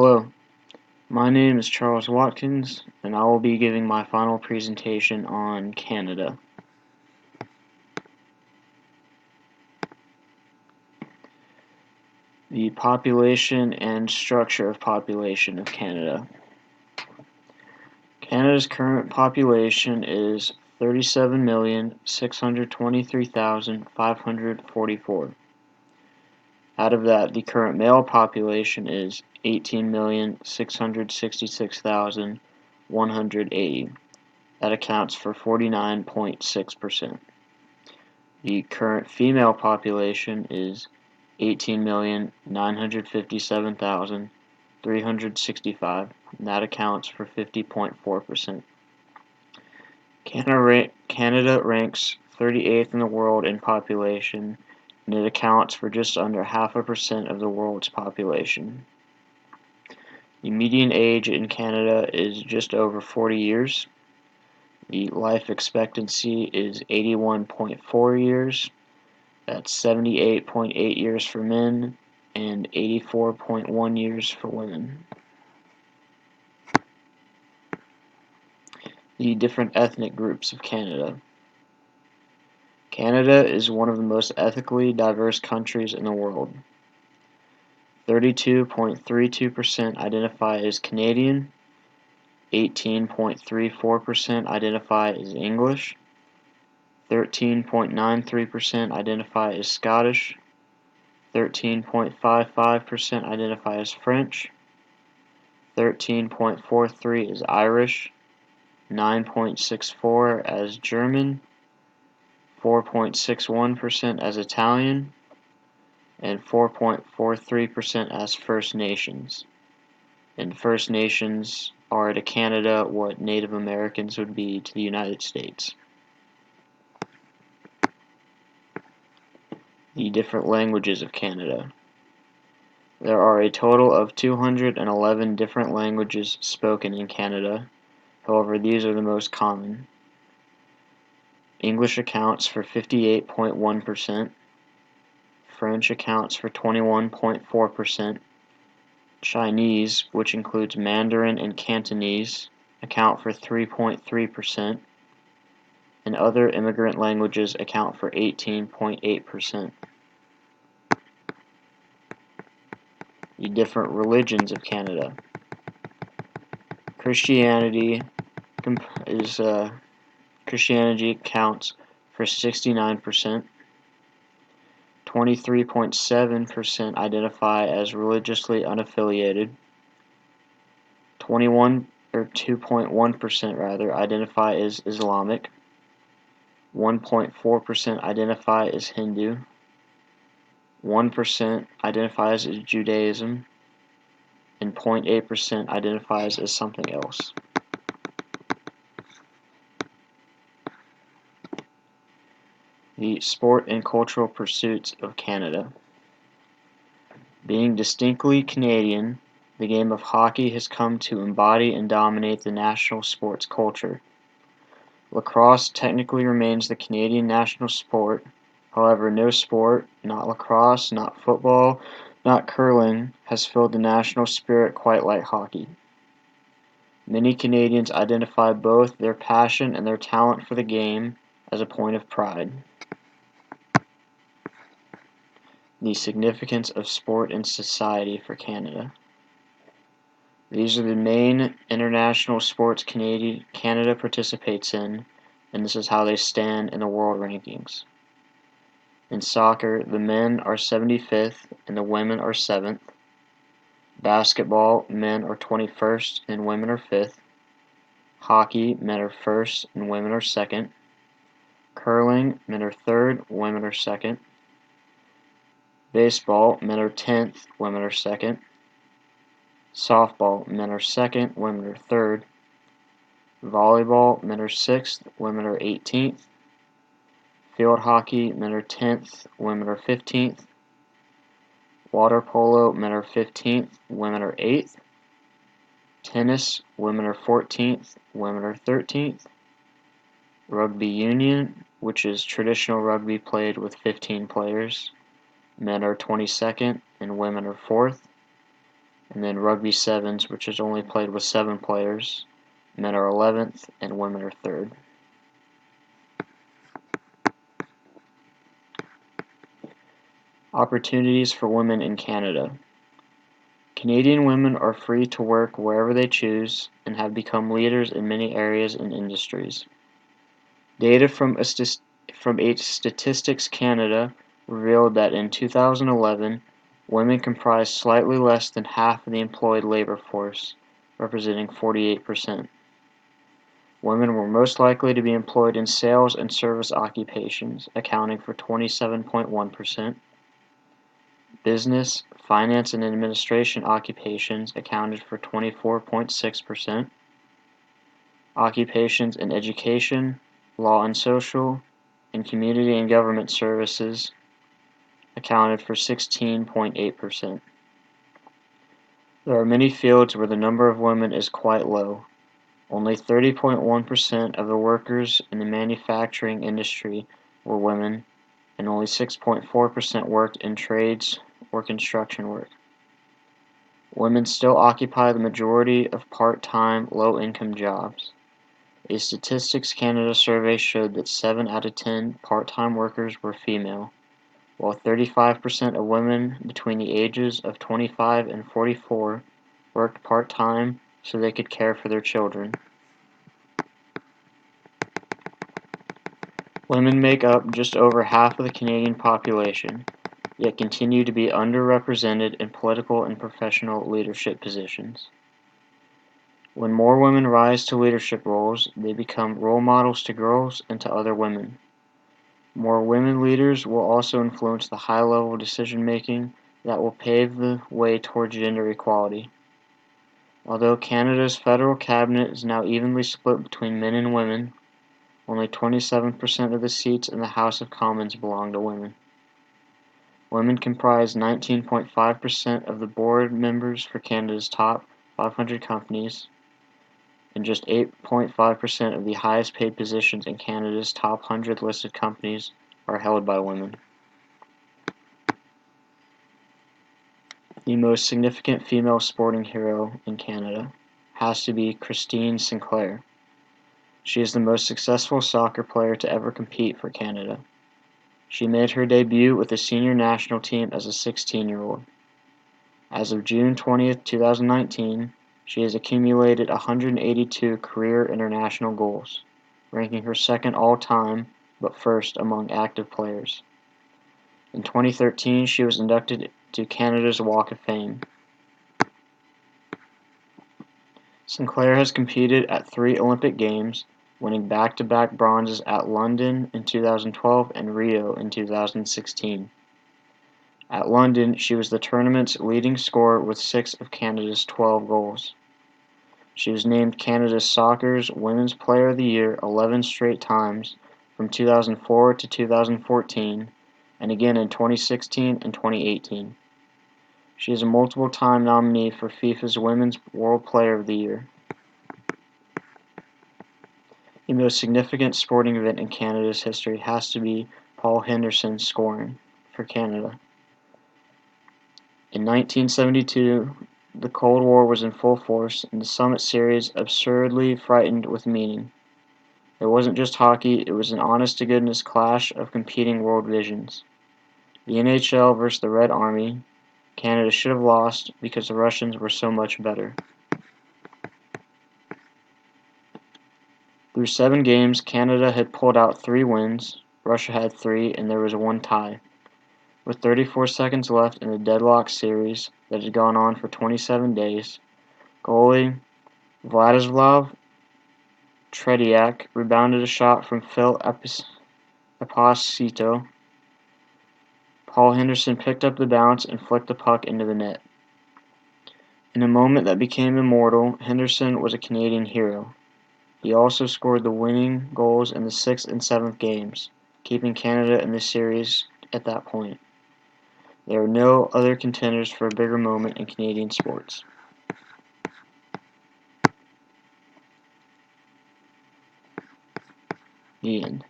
Hello, my name is Charles Watkins, and I will be giving my final presentation on Canada. The population and structure of population of Canada. Canada's current population is 37,623,544. Out of that, the current male population is 18,666,180. That accounts for 49.6%. The current female population is 18,957,365, and that accounts for 50.4%. Canada ranks 38th in the world in population, and it accounts for just under 0.5% of the world's population. The median age in Canada is just over 40 years. The life expectancy is 81.4 years. That's 78.8 years for men and 84.1 years for women. The different ethnic groups of Canada. Canada is one of the most ethnically diverse countries in the world. 32.32% identify as Canadian, 18.34% identify as English, 13.93% identify as Scottish, 13.55% identify as French, 13.43% is Irish, 9.64% as German, 4.61% as Italian, and 4.43% as First Nations. And First Nations are to Canada what Native Americans would be to the United States. The different languages of Canada. There are a total of 211 different languages spoken in Canada. However, these are the most common. English accounts for 58.1%. French accounts for 21.4%. Chinese, which includes Mandarin and Cantonese, account for 3.3%. And other immigrant languages account for 18.8%. The different religions of Canada. Christianity counts for 69%. 23.7% identify as religiously unaffiliated. 2.1% identify as Islamic. 1.4% identify as Hindu. 1% identifies as Judaism, and 0.8% identifies as something else. The sport and cultural pursuits of Canada. Being distinctly Canadian, the game of hockey has come to embody and dominate the national sports culture. Lacrosse technically remains the Canadian national sport. However, no sport, not lacrosse, not football, not curling, has filled the national spirit quite like hockey. Many Canadians identify both their passion and their talent for the game as a point of pride. The significance of sport in society for Canada. These are the main international sports Canada participates in, and this is how they stand in the world rankings. In soccer, the men are 75th and the women are 7th. Basketball, men are 21st and women are 5th. Hockey, men are 1st and women are 2nd. Curling, men are 3rd, women are 2nd. Baseball, men are 10th, women are 2nd. Softball, men are 2nd, women are 3rd. Volleyball, men are 6th, women are 18th. Field hockey, men are 10th, women are 15th. Water polo, men are 15th, women are 8th. Tennis, women are 14th, women are 13th. Rugby union, which is traditional rugby played with 15 players. Men are 22nd and women are 4th. And then rugby sevens, which is only played with 7 players. Men are 11th and women are 3rd. Opportunities for women in Canada. Canadian women are free to work wherever they choose and have become leaders in many areas and industries. Data from Statistics Canada revealed that in 2011, women comprised slightly less than half of the employed labor force, representing 48%. Women were most likely to be employed in sales and service occupations, accounting for 27.1%. Business, finance, and administration occupations accounted for 24.6%. Occupations in education, law and social, and community and government services accounted for 16.8%. There are many fields where the number of women is quite low. Only 30.1% of the workers in the manufacturing industry were women, and only 6.4% worked in trades or construction work. Women still occupy the majority of part-time, low-income jobs. A Statistics Canada survey showed that 7 out of 10 part-time workers were female, while 35% of women between the ages of 25 and 44 worked part-time so they could care for their children. Women make up just over half of the Canadian population, yet continue to be underrepresented in political and professional leadership positions. When more women rise to leadership roles, they become role models to girls and to other women. More women leaders will also influence the high-level decision-making that will pave the way toward gender equality. Although Canada's federal cabinet is now evenly split between men and women, only 27% of the seats in the House of Commons belong to women. Women comprise 19.5% of the board members for Canada's top 500 companies, and just 8.5% of the highest paid positions in Canada's top 100 listed companies are held by women. The most significant female sporting hero in Canada has to be Christine Sinclair. She is the most successful soccer player to ever compete for Canada. She made her debut with the senior national team as a 16-year-old. As of June 20, 2019, she has accumulated 182 career international goals, ranking her second all-time but first among active players. In 2013, she was inducted to Canada's Walk of Fame. Sinclair has competed at 3 Olympic Games, winning back-to-back bronzes at London in 2012 and Rio in 2016. At London, she was the tournament's leading scorer with 6 of Canada's 12 goals. She was named Canada's Soccer's Women's Player of the Year 11 straight times from 2004 to 2014, and again in 2016 and 2018. She is a multiple-time nominee for FIFA's Women's World Player of the Year. The most significant sporting event in Canada's history has to be Paul Henderson scoring for Canada. In 1972, the Cold War was in full force, and the Summit Series absurdly frightened with meaning. It wasn't just hockey, it was an honest-to-goodness clash of competing world visions. The NHL versus the Red Army. Canada should have lost because the Russians were so much better. Through 7 games, Canada had pulled out 3 wins, Russia had 3, and there was 1 tie. With 34 seconds left in the deadlock series that had gone on for 27 days, goalie Vladislav Tretiak rebounded a shot from Phil Esposito. Paul Henderson picked up the bounce and flicked the puck into the net. In a moment that became immortal, Henderson was a Canadian hero. He also scored the winning goals in the 6th and 7th games, keeping Canada in the series at that point. There are no other contenders for a bigger moment in Canadian sports. The end.